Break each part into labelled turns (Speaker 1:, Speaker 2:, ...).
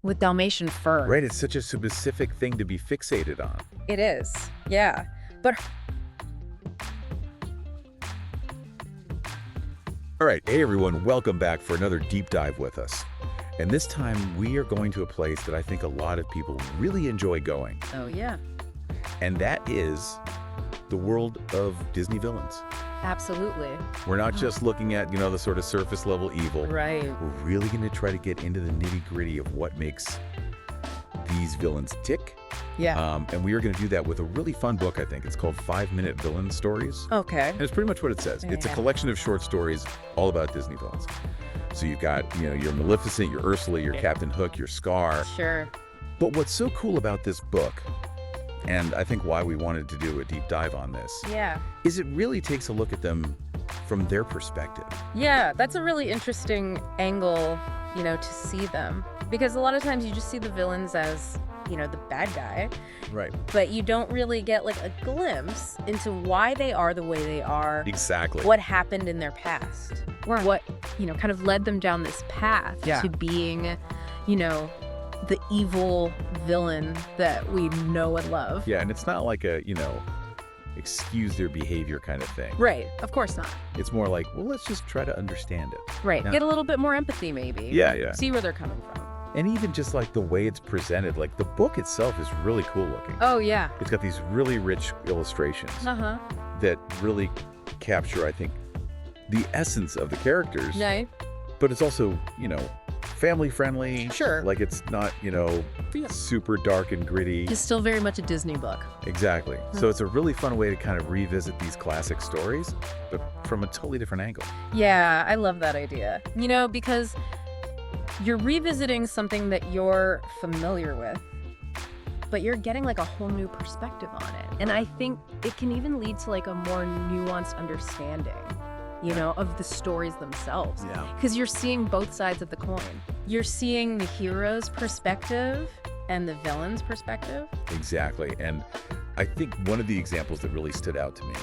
Speaker 1: with Dalmatian fur.
Speaker 2: Right, it's such a specific thing to be fixated on.
Speaker 1: It is, yeah. But
Speaker 2: All right, hey everyone, welcome back for another deep dive with us. And this time we are going to a place that I think a lot of people really enjoy going.
Speaker 1: oh yeah,
Speaker 2: And that is the world of Disney villains.
Speaker 1: absolutely.
Speaker 2: We're not just looking at, the sort of surface level evil.
Speaker 1: Right.
Speaker 2: We're really going to try to get into the nitty gritty of what makes these villains tick.
Speaker 1: Yeah.
Speaker 2: And we are going to do that with a really fun book, I think. It's called 5-Minute Villain Stories.
Speaker 1: Okay.
Speaker 2: And it's pretty much what it says. It's a
Speaker 1: Yeah.
Speaker 2: collection of short stories all about Disney villains. So you've got, your Maleficent, your Ursula, your Captain Hook, your Scar.
Speaker 1: Sure.
Speaker 2: But what's so cool about this book, and I think why we wanted to do a deep dive on this,
Speaker 1: Yeah.
Speaker 2: is it really takes a look at them from their perspective.
Speaker 1: Yeah, that's a really interesting angle, to see them. Because a lot of times you just see the villains as, the bad guy,
Speaker 2: Right.
Speaker 1: but you don't really get like a glimpse into why they are the way they are.
Speaker 2: Exactly.
Speaker 1: What happened in their past. Or what, kind of led them down this path
Speaker 2: Yeah.
Speaker 1: to being, the evil villain that we know and love.
Speaker 2: Yeah, and it's not like a, excuse their behavior kind of thing.
Speaker 1: Right. Of course not.
Speaker 2: It's more like, well, let's just try to understand it.
Speaker 1: Right.
Speaker 2: Now-
Speaker 1: Get a little bit more empathy, maybe.
Speaker 2: Yeah, yeah.
Speaker 1: See where they're coming from.
Speaker 2: And even just like the way it's presented, like the book itself is really cool looking.
Speaker 1: Oh, yeah.
Speaker 2: It's got these really rich illustrations
Speaker 1: Uh-huh.
Speaker 2: that really capture, I think, the essence of the characters.
Speaker 1: Right.
Speaker 2: But it's also, family friendly.
Speaker 1: Sure.
Speaker 2: Like it's not, super dark and gritty.
Speaker 1: It's still very much a Disney book.
Speaker 2: Exactly. So it's a really fun way to kind of revisit these classic stories, but from a totally different angle.
Speaker 1: Yeah, I love that idea. Because you're revisiting something that you're familiar with, but you're getting like a whole new perspective on it. And I think it can even lead to like a more nuanced understanding, of the stories themselves.
Speaker 2: Yeah.
Speaker 1: Because you're seeing both sides of the coin. You're seeing the hero's perspective and the villain's perspective.
Speaker 2: Exactly. And I think one of the examples that really stood out to me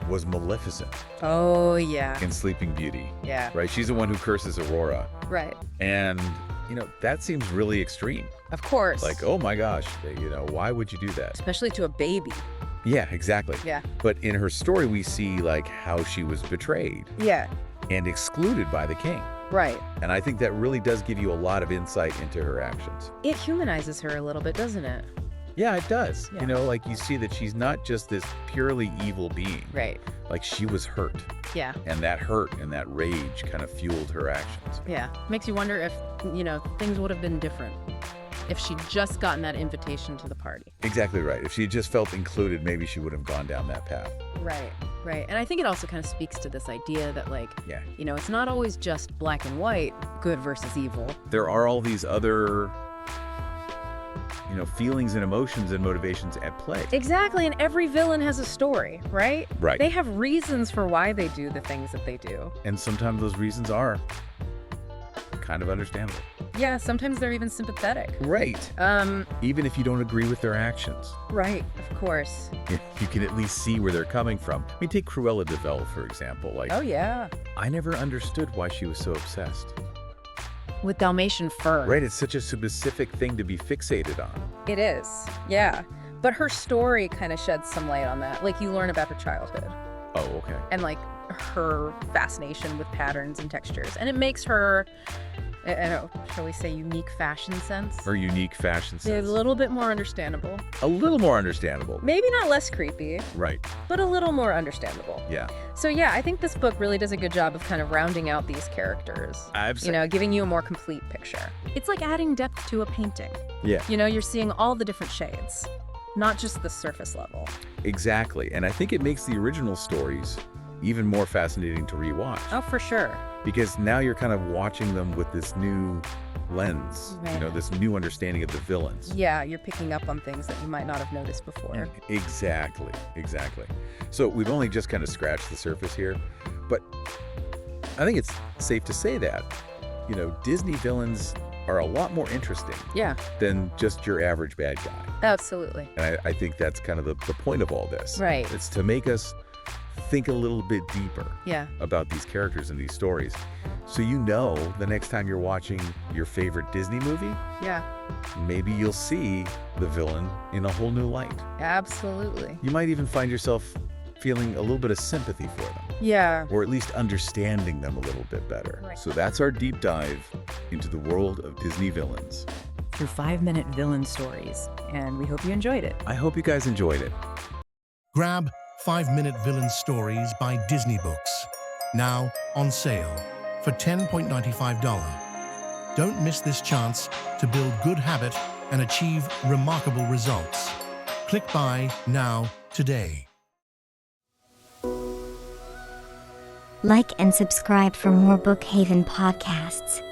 Speaker 2: was Maleficent
Speaker 1: Oh, yeah.
Speaker 2: in Sleeping Beauty,
Speaker 1: Yeah.
Speaker 2: right? She's the one who curses Aurora.
Speaker 1: Right.
Speaker 2: And, that seems really extreme.
Speaker 1: Of course.
Speaker 2: Like, oh my gosh, why would you do that?
Speaker 1: Especially to a baby.
Speaker 2: Yeah, exactly.
Speaker 1: Yeah.
Speaker 2: But in her story, we see like how she was betrayed
Speaker 1: Yeah.
Speaker 2: and excluded by the king.
Speaker 1: Right.
Speaker 2: And I think that really does give you a lot of insight into her actions.
Speaker 1: It humanizes her a little bit, doesn't it?
Speaker 2: Yeah, it does.
Speaker 1: Yeah.
Speaker 2: Like you see that she's not just this purely evil being.
Speaker 1: Right.
Speaker 2: Like she was hurt.
Speaker 1: Yeah.
Speaker 2: And that hurt and that rage kind of fueled her actions.
Speaker 1: Yeah. Makes you wonder if, things would have been different if she'd just gotten that invitation to the party.
Speaker 2: Exactly right. If she had just felt included, maybe she would have gone down that path.
Speaker 1: Right. Right. And I think it also kind of speaks to this idea that, like,
Speaker 2: Yeah.
Speaker 1: it's not always just black and white, good versus evil.
Speaker 2: There are all these other, feelings and emotions and motivations at play.
Speaker 1: Exactly. And every villain has a story, right?
Speaker 2: Right.
Speaker 1: They have reasons for why they do the things that they do.
Speaker 2: And sometimes those reasons are kind of understandable.
Speaker 1: Yeah. Sometimes they're even sympathetic.
Speaker 2: Right. Even if you don't agree with their actions,
Speaker 1: Right. Of course.
Speaker 2: you can at least see where they're coming from. I mean, take Cruella de Vil, for example. Like,
Speaker 1: Oh, yeah.
Speaker 2: I never understood why she was so obsessed.
Speaker 1: With Dalmatian fur.
Speaker 2: Right, it's such a specific thing to be fixated on.
Speaker 1: It is, yeah. But her story kind of sheds some light on that. Like, you learn about her childhood
Speaker 2: Oh, okay.
Speaker 1: and, like, her fascination with patterns and textures. And it makes her, I don't know, shall we say, unique fashion sense?
Speaker 2: Her unique fashion
Speaker 1: It's
Speaker 2: sense.
Speaker 1: a little bit more understandable.
Speaker 2: A little more understandable.
Speaker 1: Maybe not less creepy,
Speaker 2: Right,
Speaker 1: but a little more understandable.
Speaker 2: yeah.
Speaker 1: So, yeah, I think this book really does a good job of kind of rounding out these characters. Giving you a more complete picture. It's like adding depth to a painting.
Speaker 2: Yeah,
Speaker 1: You're seeing all the different shades, not just the surface level.
Speaker 2: exactly. And I think it makes the original stories even more fascinating to rewatch.
Speaker 1: Oh, for sure.
Speaker 2: Because now you're kind of watching them with this new lens,
Speaker 1: Right.
Speaker 2: this new understanding of the villains.
Speaker 1: Yeah, you're picking up on things that you might not have noticed before.
Speaker 2: Exactly, exactly. So we've only just kind of scratched the surface here, but I think it's safe to say that, Disney villains are a lot more interesting
Speaker 1: Yeah,
Speaker 2: than just your average bad guy.
Speaker 1: absolutely.
Speaker 2: And I think that's kind of the point of all this.
Speaker 1: Right.
Speaker 2: It's to make us think a little bit deeper
Speaker 1: Yeah.
Speaker 2: about these characters and these stories. So you know the next time you're watching your favorite Disney movie,
Speaker 1: Yeah.
Speaker 2: maybe you'll see the villain in a whole new light.
Speaker 1: Absolutely.
Speaker 2: You might even find yourself feeling a little bit of sympathy for them,
Speaker 1: Yeah.
Speaker 2: or at least understanding them a little bit better.
Speaker 1: Right.
Speaker 2: So that's our deep dive into the world of Disney villains.
Speaker 3: Through 5-minute villain stories, and we hope you enjoyed it.
Speaker 2: I hope you guys enjoyed it.
Speaker 4: Grab 5-minute villain stories by Disney Books, now on sale for $10.95. Don't miss this chance to build good habit and achieve remarkable results. Click buy now today.
Speaker 5: Like and subscribe for more Bookhaven podcasts.